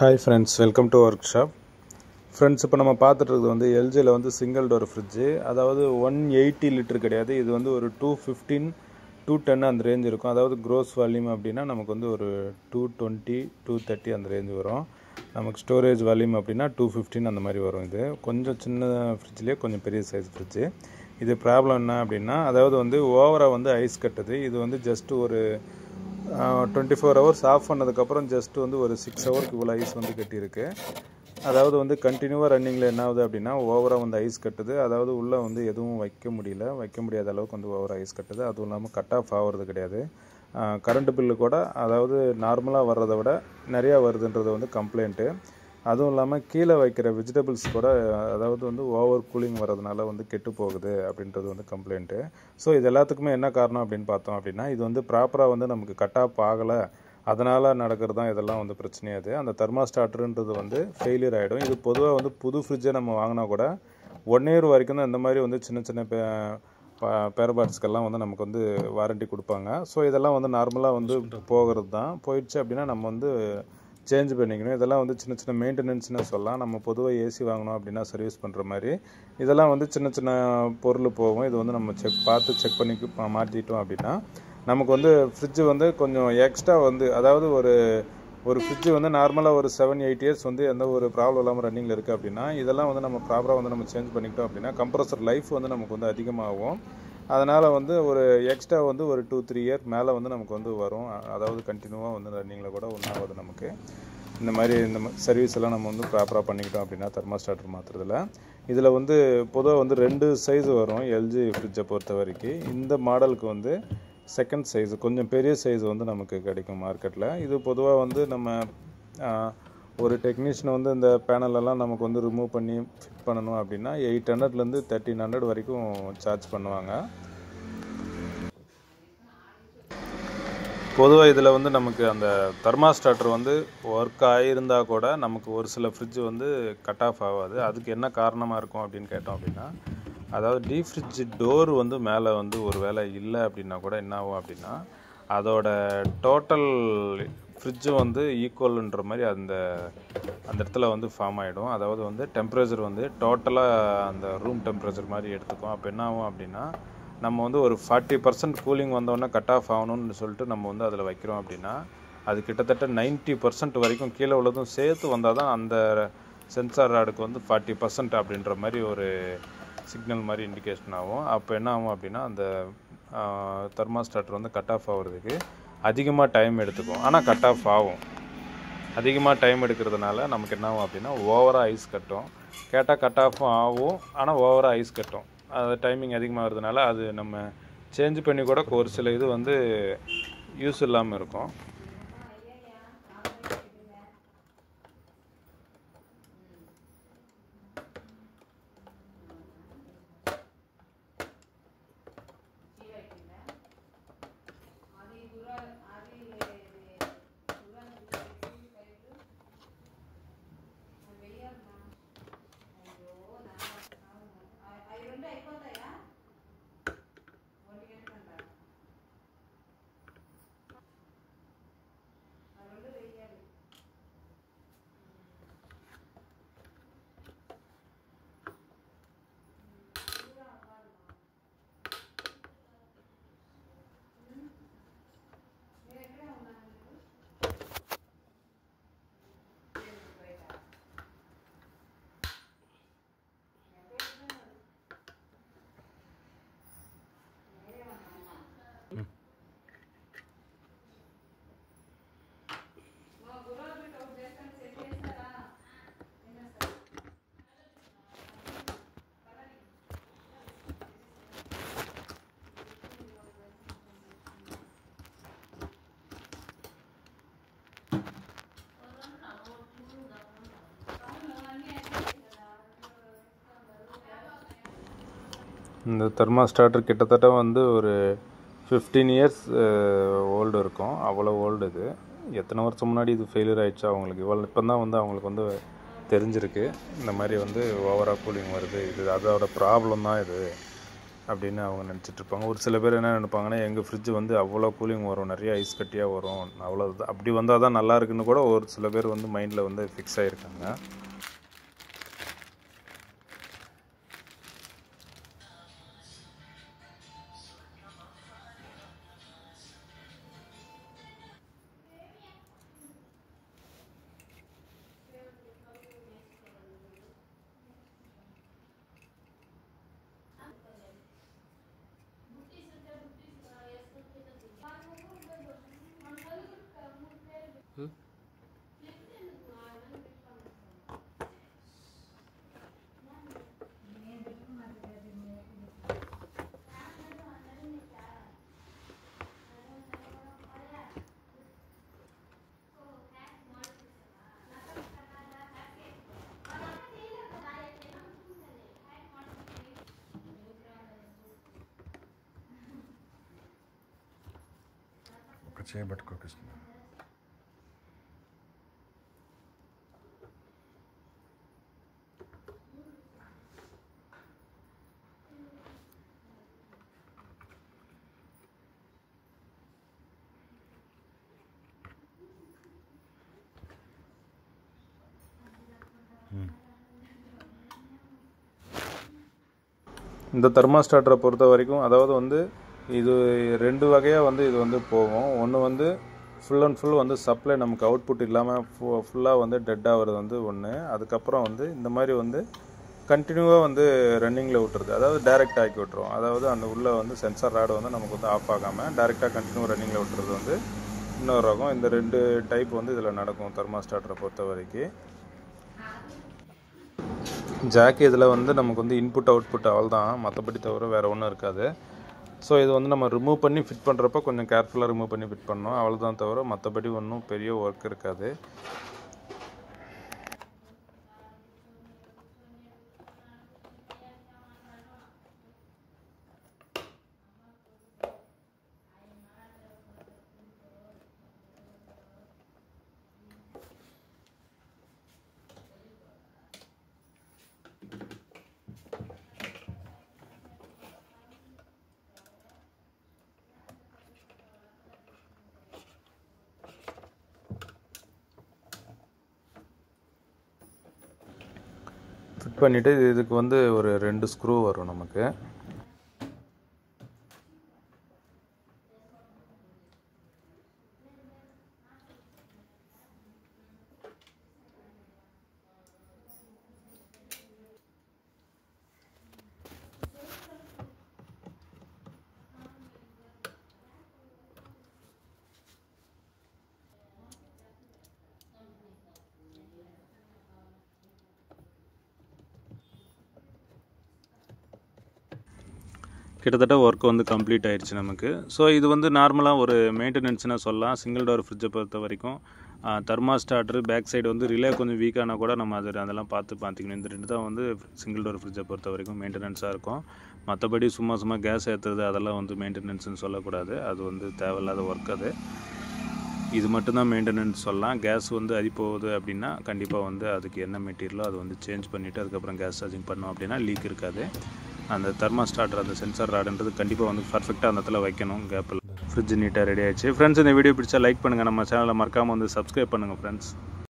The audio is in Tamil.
Hi friends, welcome to work shop. Friends, இப்போ நம்ம பார்த்துட்டு இருக்கிறது வந்து எல்ஜியில் வந்து சிங்கிள் டோர் ஃப்ரிட்ஜு. அதாவது 180 லிட்டர் கிடையாது, இது வந்து ஒரு 215 210 அந்த ரேஞ்ச் இருக்கும். அதாவது க்ரோஸ் வால்யூம் அப்படின்னா நமக்கு வந்து ஒரு 220 230 அந்த ரேஞ்ச் வரும். நமக்கு ஸ்டோரேஜ் வால்யூம் அப்படின்னா 215 அந்த மாதிரி வரும். இது கொஞ்சம் சின்ன ஃப்ரிட்ஜ்லேயே கொஞ்சம் பெரிய சைஸ் ஃப்ரிட்ஜு. இது ப்ராப்ளம் என்ன அப்படின்னா, அதாவது வந்து ஓவராக வந்து ஐஸ் கட்டுது. இது வந்து ஜஸ்ட் ஒரு 24 ஹவர்ஸ் ஆஃப் பண்ணதுக்கப்புறம் ஜஸ்ட் வந்து ஒரு 6 ஹவருக்கு இவ்வளோ ஐஸ் வந்து கட்டியிருக்கு. அதாவது வந்து கண்டினியூவாக ரன்னிங்கில் என்ன ஆகுது அப்படின்னா ஓவராக வந்து ஐஸ் கட்டுது. அதாவது உள்ளே வந்து எதுவும் வைக்க முடியாத அளவுக்கு வந்து ஓவராக ஐஸ் கட்டுது. அதுவும் இல்லாமல் கட் ஆஃப் ஆகிறது கிடையாது. கரண்ட் பில்லு கூட அதாவது நார்மலாக வர்றதை விட நிறையா வருதுன்றது வந்து கம்ப்ளைண்ட்டு. அதுவும் இல்லாமல் கீழே வைக்கிற வெஜிடபிள்ஸ் கூட அதாவது வந்து ஓவர் கூலிங் வரதுனால வந்து கெட்டு போகுது அப்படின்றது வந்து கம்ப்ளைண்ட்டு. ஸோ இது எல்லாத்துக்குமே என்ன காரணம் அப்படின்னு பார்த்தோம் அப்படின்னா, இது வந்து ப்ராப்பராக வந்து நமக்கு கட் ஆஃப் ஆகலை, அதனால் நடக்கிறது தான் இதெல்லாம் வந்து பிரச்சனையாது. அந்த தெர்மாஸ்டார்டர்ன்றது வந்து ஃபெயிலியர் ஆகிடும். இது பொதுவாக வந்து புது ஃப்ரிட்ஜை நம்ம வாங்கினா கூட 1 இயர் வரைக்கும் தான் இந்த மாதிரி வந்து சின்ன சின்ன பேர் பார்ட்ஸ்க்கெல்லாம் வந்து நமக்கு வந்து வாரண்ட்டி கொடுப்பாங்க. ஸோ இதெல்லாம் வந்து நார்மலாக வந்து போகிறது தான். போயிடுச்சு அப்படின்னா நம்ம வந்து சேஞ்ச் பண்ணிக்கணும். இதெல்லாம் வந்து சின்ன சின்ன மெயின்டெனன்ஸ்னு சொல்லலாம். நம்ம பொதுவாக ஏசி வாங்கணும் அப்படின்னா சர்வீஸ் பண்ணுற மாதிரி இதெல்லாம் வந்து சின்ன சின்ன பொருள் போகும். இது வந்து நம்ம பார்த்து செக் பண்ணி மாற்றிட்டோம் அப்படின்னா நமக்கு வந்து ஃப்ரிட்ஜு வந்து கொஞ்சம் எக்ஸ்ட்ரா வந்து அதாவது ஒரு ஃப்ரிட்ஜு வந்து நார்மலாக ஒரு 7-8 இயர்ஸ் வந்து எந்த ஒரு ப்ராப்ளம் இல்லாமல் ரன்னிங்கில் இருக்குது அப்படின்னா இதெல்லாம் வந்து நம்ம ப்ராப்பராக வந்து நம்ம சேஞ்ச் பண்ணிக்கிட்டோம் அப்படின்னா கம்ப்ரஸர் லைஃப் வந்து நமக்கு வந்து அதிகமாகும். அதனால் வந்து ஒரு எக்ஸ்ட்ரா வந்து ஒரு 2-3 இயர் மேலே வந்து நமக்கு வந்து வரும். அதாவது கண்டினியூவாக வந்து ரன்னிங்கில் கூட ஒன்றாவது நமக்கு இந்த சர்வீஸ் எல்லாம் நம்ம வந்து ப்ராப்பராக பண்ணிக்கிட்டோம் அப்படின்னா தெர்மாஸ்டார்டர் மாற்றுறதுல இதில் வந்து பொதுவாக வந்து 2 சைஸ் வரும் எல்ஜி ஃப்ரிட்ஜை பொறுத்த வரைக்கும். இந்த மாடலுக்கு வந்து செகண்ட் சைஸ் கொஞ்சம் பெரிய சைஸ் வந்து நமக்கு கிடைக்கும் மார்க்கெட்டில். இது பொதுவாக வந்து நம்ம ஒரு டெக்னீஷியன் வந்து இந்த பேனலெல்லாம் நமக்கு வந்து ரிமூவ் பண்ணி ஃபிட் பண்ணணும் அப்படின்னா 800லேருந்து 1300 வரைக்கும் சார்ஜ் பண்ணுவாங்க. பொதுவாக இதில் வந்து நமக்கு அந்த தெர்மாஸ்டார்டர் வந்து ஒர்க் ஆகியிருந்தால் கூட நமக்கு ஒரு சில ஃப்ரிட்ஜ் வந்து கட் ஆஃப் ஆகாது. அதுக்கு என்ன காரணமாக இருக்கும் அப்படின்னு கேட்டோம் அப்படின்னா, அதாவது டீப் ஃப்ரிட்ஜ் டோர் வந்து மேலே வந்து ஒரு வேளை இல்லை அப்படின்னா கூட என்ன ஆகும் அப்படின்னா அதோட டோட்டல் ஃப்ரிட்ஜு வந்து ஈக்குவல்ன்ற மாதிரி அந்த இடத்துல வந்து ஃபார்ம் ஆகிடும். அதாவது வந்து டெம்பரேச்சர் வந்து டோட்டலாக அந்த ரூம் டெம்பரேச்சர் மாதிரி எடுத்துக்கும். அப்போ என்ன ஆகும் அப்படின்னா நம்ம வந்து ஒரு 40% கூலிங் வந்தோடனே கட் ஆஃப் ஆகணும்னு சொல்லிட்டு நம்ம வந்து அதில் வைக்கிறோம் அப்படின்னா அது கிட்டத்தட்ட 90% வரைக்கும் கீழே உள்ளதும் சேர்த்து வந்தால் தான் அந்த சென்சார் ராடுக்கு வந்து 40% அப்படின்ற மாதிரி ஒரு சிக்னல் மாதிரி இண்டிகேஷன் ஆகும். அப்போ என்ன ஆகும் அப்படின்னா அந்த தெர்மாஸ்டார்டர் வந்து கட் ஆஃப் ஆகிறதுக்கு அதிகமாக டைம் எடுத்துக்கும். ஆனால் கட் ஆஃப் ஆகும். அதிகமாக டைம் எடுக்கிறதுனால நமக்கு என்ன ஆகும் அப்படின்னா ஓவராக ஐஸ் கட்டும். கேட்டால் கட் ஆஃபும் ஆகும், ஆனால் ஓவராக ஐஸ் கட்டும். அது டைமிங் அதிகமாகிறதுனால அது நம்ம சேஞ்ச் பண்ணி கூட ஒரு சில இது வந்து யூஸ் இல்லாமல் இருக்கும். இந்த தெர்மாஸ்டார்டர் கிட்டத்தட்ட வந்து ஒரு 15 இயர்ஸ் ஓல்டு இருக்கும். அவ்வளோ ஓல்டு இது. எத்தனை வருஷம் முன்னாடி இது ஃபெயிலியர் ஆகிடுச்சு அவங்களுக்கு இப்போ தான் வந்து அவங்களுக்கு வந்து தெரிஞ்சிருக்கு இந்த மாதிரி வந்து ஓவராக கூலிங் வருது, இது அதோட ப்ராப்ளம் தான் இது அப்படின்னு அவங்க நினச்சிட்ருப்பாங்க. ஒரு சில பேர் என்ன நினைப்பாங்கன்னா, எங்கள் ஃப்ரிட்ஜ் வந்து அவ்வளோ கூலிங் வரும், நிறைய ஐஸ் கட்டியாக வரும், அவ்வளோ அப்படி வந்தால் தான் நல்லா இருக்குன்னு கூட ஒரு சில பேர் வந்து மைண்டில் வந்து ஃபிக்ஸ் ஆகிருக்காங்க. చేయబట్టుకో కృష్ణ. இந்த தெர்மாஸ்டாட்டரை பொறுத்த வரைக்கும் அதாவது வந்து இது 2 வகையாக வந்து இது வந்து போகும். ஒன்று வந்து ஃபுல் அண்ட் ஃபுல் வந்து சப்ளை நமக்கு அவுட்புட் இல்லாமல் ஃபுல்லாக வந்து டெட் ஆகிறது வந்து ஒன்று. அதுக்கப்புறம் வந்து இந்த மாதிரி வந்து கண்டினியூவாக வந்து ரன்னிங்கில் விட்டுருது, அதாவது டைரெக்ட் ஆக்கி விட்டுரும். அதாவது அந்த உள்ளே வந்து சென்சார் ராடு வந்து நமக்கு வந்து ஆஃப் ஆகாமல் டைரெக்டாக கண்டினியூ ரன்னிங்கில் விட்டுறது வந்து இன்னொரு ரகம். இந்த 2 டைப் வந்து இதில் நடக்கும் தெர்மாஸ்டாட்டரை பொறுத்த வரைக்கும். ஜாக் இதில் வந்து நமக்கு வந்து இன்புட் அவுட்புட் அவள் தான், மற்றபடி தவிர வேறு ஒன்றும் இருக்காது. ஸோ இது வந்து நம்ம ரிமூவ் பண்ணி ஃபிட் பண்ணுறப்ப கொஞ்சம் கேர்ஃபுல்லாக ரிமூவ் பண்ணி ஃபிட் பண்ணணும், அவள் தான் தவிர மற்றபடி ஒன்றும் பெரிய ஒர்க் இருக்காது. ஃபிட் பண்ணிவிட்டு இதுக்கு வந்து ஒரு 2 ஸ்க்ரூ வரும் நமக்கு. கிட்டத்தட்ட ஒர்க் வந்து கம்ப்ளீட் ஆயிடுச்சு நமக்கு. ஸோ இது வந்து நார்மலாக ஒரு மெயின்டெனன்ஸ்னால் சொல்லலாம். சிங்கிள் டோர் ஃப்ரிட்ஜை பொறுத்த வரைக்கும் தெர்மாஸ்டாட்டர் பேக் சைடு வந்து ரிலே கொஞ்சம் வீக்கானா கூட நம்ம அதெல்லாம் பார்த்துக்கணும். இந்த 2 தான் வந்து சிங்கிள் டோர் ஃப்ரிட்ஜை பொறுத்த வரைக்கும் மெயின்டெனன்ஸாக இருக்கும். மற்றபடி சும்மா கேஸ் ஏற்றுறது அதெல்லாம் வந்து மெயின்டெனன்ஸ்னு சொல்லக்கூடாது, அது வந்து தேவையில்லாத ஒர்க். அது இது மட்டும்தான் மெயின்டெனன்ஸ் சொல்லலாம். கேஸ் வந்து போகுது அப்படின்னா கண்டிப்பாக வந்து அதுக்கு என்ன மெட்டீரியலோ அது வந்து சேஞ்ச் பண்ணிவிட்டு அதுக்கப்புறம் கேஸ் சார்ஜிங் பண்ணோம் அப்படின்னா லீக் இருக்காது. அந்த தெர்மாஸ்டாட்டர் அந்த சென்சார் ராடுன்றது கண்டிப்பாக வந்து பர்ஃபெக்டாக அந்த இடத்துல வைக்கணும் கேப்பில். ஃப்ரிட்ஜ் நீட்டாக ரெடி ஆகிடுச்சு. ஃப்ரெண்ட்ஸ் இந்த வீடியோ பிடிச்சா லைக் பண்ணுங்கள், நம்ம சேனலை மறக்காமல் வந்து சப்ஸ்கிரைப் பண்ணுங்கள் ஃப்ரெண்ட்ஸ்.